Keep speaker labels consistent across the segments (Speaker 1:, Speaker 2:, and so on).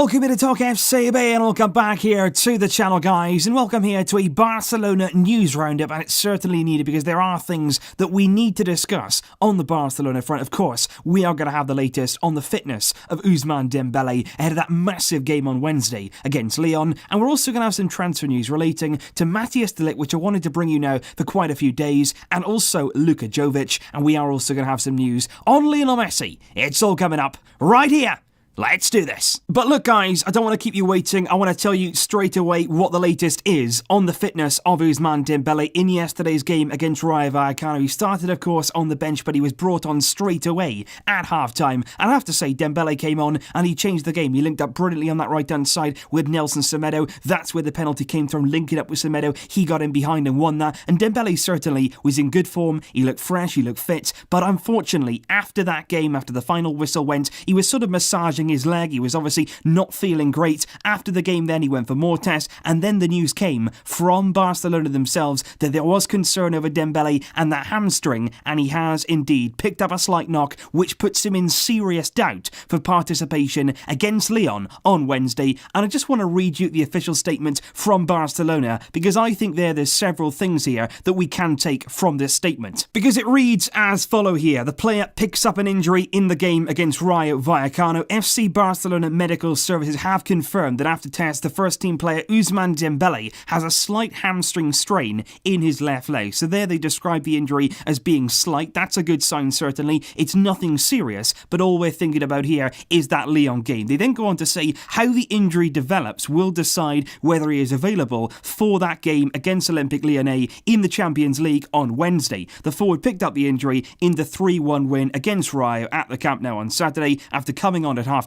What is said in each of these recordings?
Speaker 1: Welcome to Talk FC, and welcome back here to the channel, guys, and welcome here to a Barcelona news roundup, and it's certainly needed because there are things that we need to discuss on the Barcelona front. Of course, we are going to have the latest on the fitness of Ousmane Dembele ahead of that massive game on Wednesday against Lyon, and we're also going to have some transfer news relating to Matthias de Ligt, which I wanted to bring you now for quite a few days, and also Luka Jovic, and we are also going to have some news on Lionel Messi. It's all coming up right here. Let's do this. But look, guys, I don't want to keep you waiting. I want to tell you straight away what the latest is on the fitness of Ousmane Dembele in yesterday's game against Rayo Vallecano. He started, of course, on the bench, but he was brought on straight away at half-time. And I have to say, Dembele came on and he changed the game. He linked up brilliantly on that right-hand side with Nelson Semedo. That's where the penalty came from, linking up with Semedo. He got in behind and won that. And Dembele certainly was in good form. He looked fresh, he looked fit. But unfortunately, after that game, after the final whistle went, he was sort of massaging his leg. He was obviously not feeling great. After the game then he went for more tests, and then the news came from Barcelona themselves that there was concern over Dembele and that hamstring, and he has indeed picked up a slight knock, which puts him in serious doubt for participation against Lyon on Wednesday. And I just want to read you the official statement from Barcelona, because I think there's several things here that we can take from this statement, because it reads as follow here. The player picks up an injury in the game against Rayo Vallecano. FC.Barcelona medical services have confirmed that after tests, the first team player Ousmane Dembele has a slight hamstring strain in his left leg. So there they describe the injury as being slight. That's a good sign, certainly. It's nothing serious, but all we're thinking about here is that Lyon game. They then go on to say how the injury develops will decide whether he is available for that game against Olympique Lyonnais in the Champions League on Wednesday. The forward picked up the injury in the 3-1 win against Rayo at the Camp Nou on Saturday after coming on at half-time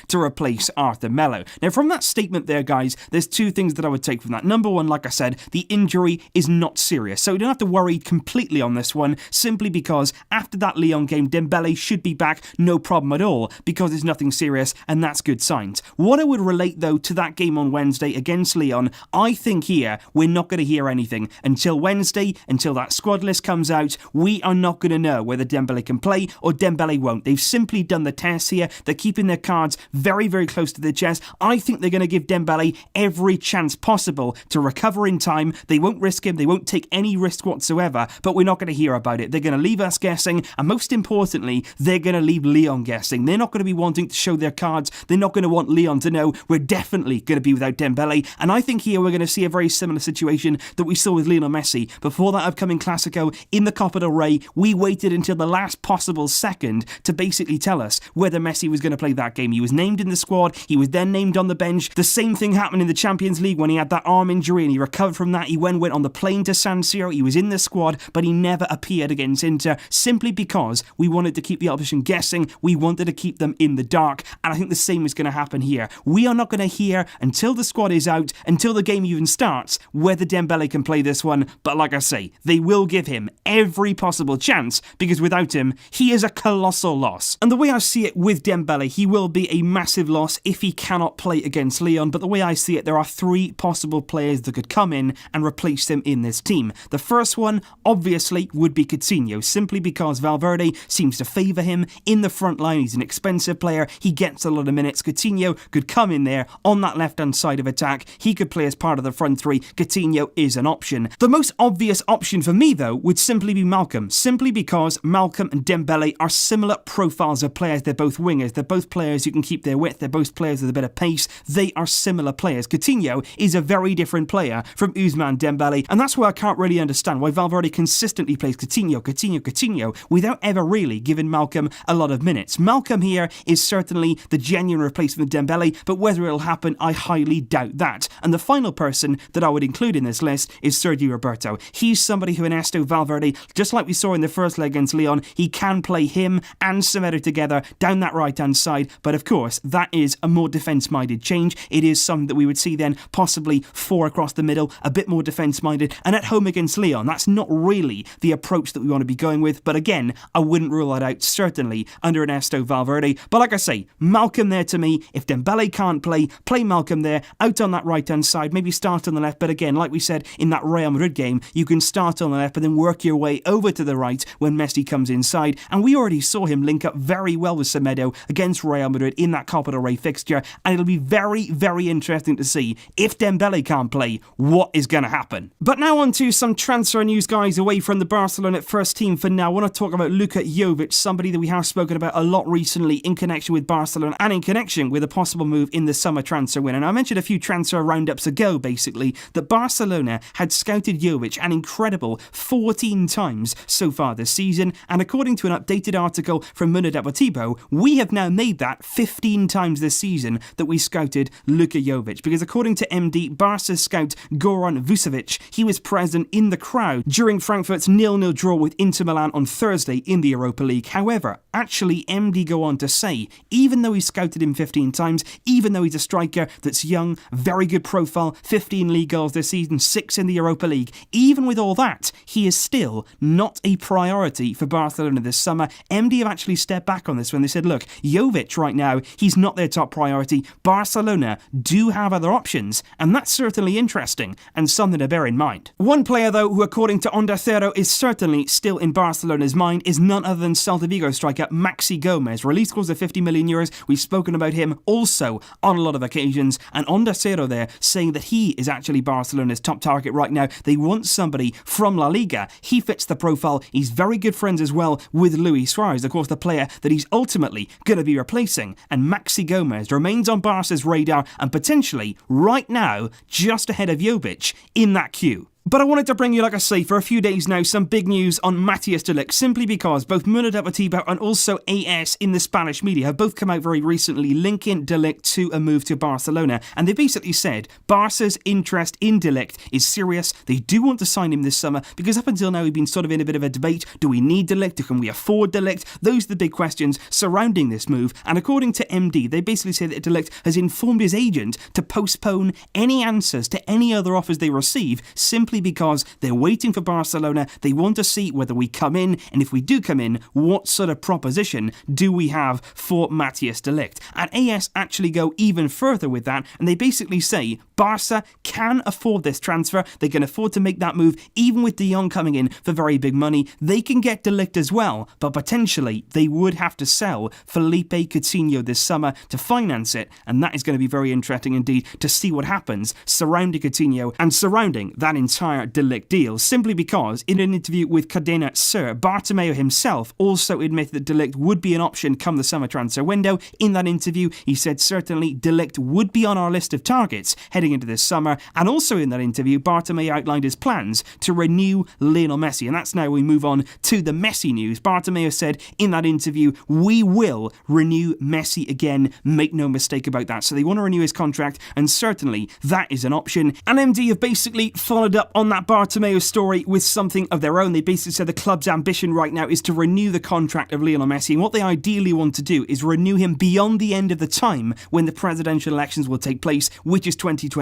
Speaker 1: to replace Arthur Melo. Now, from that statement there, guys, there's two things that I would take from that. Number one, like I said, the injury is not serious, so you don't have to worry completely on this one, simply because after that Lyon game, Dembele should be back, no problem at all, because it's nothing serious, and that's good signs. What I would relate, though, to that game on Wednesday against Lyon, I think here, we're not going to hear anything until Wednesday, until that squad list comes out. We are not going to know whether Dembele can play or Dembele won't. They've simply done the tests here. They're keeping their cards very, very close to the chest. I think they're going to give Dembele every chance possible to recover in time. They won't risk him. They won't take any risk whatsoever, but we're not going to hear about it. They're going to leave us guessing, and most importantly, they're going to leave Lyon guessing. They're not going to be wanting to show their cards. They're not going to want Lyon to know we're definitely going to be without Dembele, and I think here we're going to see a very similar situation that we saw with Lionel Messi before that upcoming Clasico in the Copa del Rey. We waited until the last possible second to basically tell us whether Messi was going to play that game. He was named in the squad, he was then named on the bench. The same thing happened in the Champions League when he had that arm injury and he recovered from that. He went on the plane to San Siro, he was in the squad, but he never appeared against Inter, simply because we wanted to keep the opposition guessing, we wanted to keep them in the dark, and I think the same is going to happen here. We are not going to hear until the squad is out, until the game even starts, whether Dembele can play this one, but like I say, they will give him every possible chance, because without him, he is a colossal loss. And the way I see it with Dembele, he will be a massive loss if he cannot play against Lyon, but the way I see it, there are three possible players that could come in and replace him in this team. The first one, obviously, would be Coutinho, simply because Valverde seems to favour him in the front line. He's an expensive player, he gets a lot of minutes. Coutinho could come in there on that left-hand side of attack, he could play as part of the front three. Coutinho is an option. The most obvious option for me, though, would simply be Malcolm, simply because Malcolm and Dembele are similar profiles of players. They're both wingers, they're both players who can keep their width, they're both players with a bit of pace. They are similar players. Coutinho is a very different player from Ousmane Dembele, and that's why I can't really understand why Valverde consistently plays Coutinho, without ever really giving Malcolm a lot of minutes. Malcolm here is certainly the genuine replacement of Dembele, but whether it'll happen, I highly doubt that. And the final person that I would include in this list is Sergio Roberto. He's somebody who Ernesto Valverde, just like we saw in the first leg against Lyon, he can play him and Semedo together down that right-hand side, but of course, that is a more defence-minded change. It is something that we would see then possibly four across the middle, a bit more defence-minded, and at home against Lyon, that's not really the approach that we want to be going with, but again, I wouldn't rule that out, certainly, under Ernesto Valverde. But like I say, Malcolm there to me, if Dembele can't play Malcolm there, out on that right-hand side, maybe start on the left, but again, like we said in that Real Madrid game, you can start on the left, but then work your way over to the right when Messi comes inside, and we already saw him link up very well with Semedo against Rayo Real Madrid in that Copa del Rey fixture, and it'll be very, very interesting to see if Dembele can't play, what is going to happen. But now on to some transfer news, guys, away from the Barcelona first team for now. I want to talk about Luka Jovic, somebody that we have spoken about a lot recently in connection with Barcelona and in connection with a possible move in the summer transfer window. And I mentioned a few transfer roundups ago, basically, that Barcelona had scouted Jovic an incredible 14 times so far this season, and according to an updated article from Mundo Deportivo, we have now made that 15 times this season that we scouted Luka Jovic, because according to MD, Barca scout Goran Vucevic, he was present in the crowd during Frankfurt's 0-0 draw with Inter Milan on Thursday in the Europa League. However, actually MD go on to say, even though he scouted him 15 times, even though he's a striker that's young, very good profile, 15 league goals this season, 6 in the Europa League, even with all that, he is still not a priority for Barcelona this summer. MD have actually stepped back on this when they said, look, Jovic right now, he's not their top priority. Barcelona do have other options, and that's certainly interesting and something to bear in mind. One player, though, who according to Onda Cero is certainly still in Barcelona's mind is none other than Celta Vigo striker Maxi Gomez. Release clause of 50 million euros. We've spoken about him also on a lot of occasions, and Onda Cero there saying that he is actually Barcelona's top target right now. They want somebody from La Liga. He fits the profile. He's very good friends as well with Luis Suarez, of course, the player that he's ultimately going to be replacing. And Maxi Gomez remains on Barca's radar and potentially, right now, just ahead of Jovic in that queue. But I wanted to bring you, like I say, for a few days now, some big news on Matías de Ligt, simply because both Mundo Deportivo and also AS in the Spanish media have both come out very recently linking de Ligt to a move to Barcelona. And they basically said Barca's interest in de Ligt is serious. They do want to sign him this summer, because up until now we've been sort of in a bit of a debate. Do we need de Ligt? Can we afford de Ligt? Those are the big questions surrounding this move. And according to MD, they basically say that de Ligt has informed his agent to postpone any answers to any other offers they receive, simply because they're waiting for Barcelona. They want to see whether we come in, and if we do come in, what sort of proposition do we have for Matías de Ligt? And AS actually go even further with that, and they basically say Barca can afford this transfer. They can afford to make that move, even with De Jong coming in for very big money. They can get de Ligt as well, but potentially they would have to sell Felipe Coutinho this summer to finance it, and that is going to be very interesting indeed to see what happens surrounding Coutinho and surrounding that entire de Ligt deal, simply because in an interview with Cadena Ser, Bartomeu himself also admitted that de Ligt would be an option come the summer transfer window. In that interview, he said certainly de Ligt would be on our list of targets heading into this summer, and also in that interview, Bartomeu outlined his plans to renew Lionel Messi, and that's now we move on to the Messi news. Bartomeu said in that interview, we will renew Messi again, make no mistake about that. So they want to renew his contract, and certainly that is an option. And MD have basically followed up on that Bartomeu story with something of their own. They basically said the club's ambition right now is to renew the contract of Lionel Messi, and what they ideally want to do is renew him beyond the end of the time when the presidential elections will take place, which is 2021.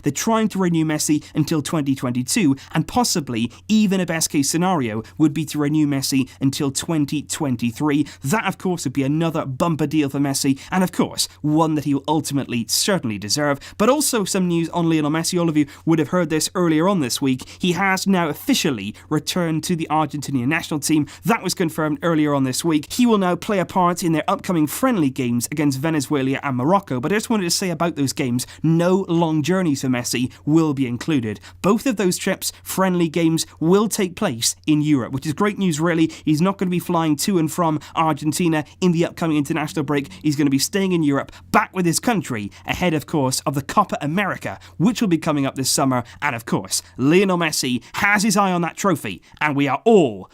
Speaker 1: They're trying to renew Messi until 2022, and possibly even a best case scenario would be to renew Messi until 2023. That, of course, would be another bumper deal for Messi, and of course, one that he will ultimately certainly deserve. But also some news on Lionel Messi. All of you would have heard this earlier on this week. He has now officially returned to the Argentinian national team. That was confirmed earlier on this week. He will now play a part in their upcoming friendly games against Venezuela and Morocco. But I just wanted to say about those games, no long journeys for Messi will be included. Both of those trips, friendly games, will take place in Europe, which is great news really. He's not going to be flying to and from Argentina in the upcoming international break. He's going to be staying in Europe, back with his country, ahead of course of the Copa America, which will be coming up this summer. And of course, Lionel Messi has his eye on that trophy, and we are all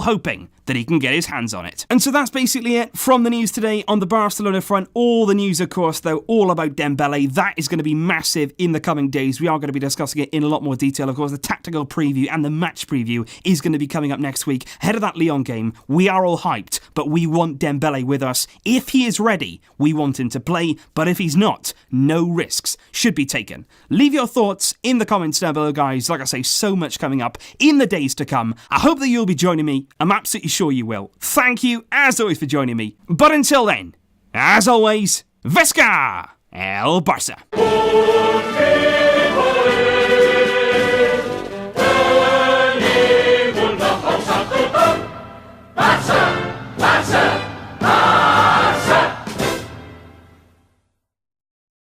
Speaker 1: hoping that he can get his hands on it. And so that's basically it from the news today on the Barcelona front. All the news, of course, though, all about Dembele. That is going to be massive in the coming days. We are going to be discussing it in a lot more detail. Of course, the tactical preview and the match preview is going to be coming up next week. Ahead of that Lyon game, we are all hyped, but we want Dembele with us. If he is ready, we want him to play, but if he's not, no risks should be taken. Leave your thoughts in the comments down below, guys. Like I say, so much coming up in the days to come. I hope that you'll be joining me. I'm absolutely sure you will. Thank you, as always, for joining me. But until then, as always, Vesca El Barça. Barça, Barça.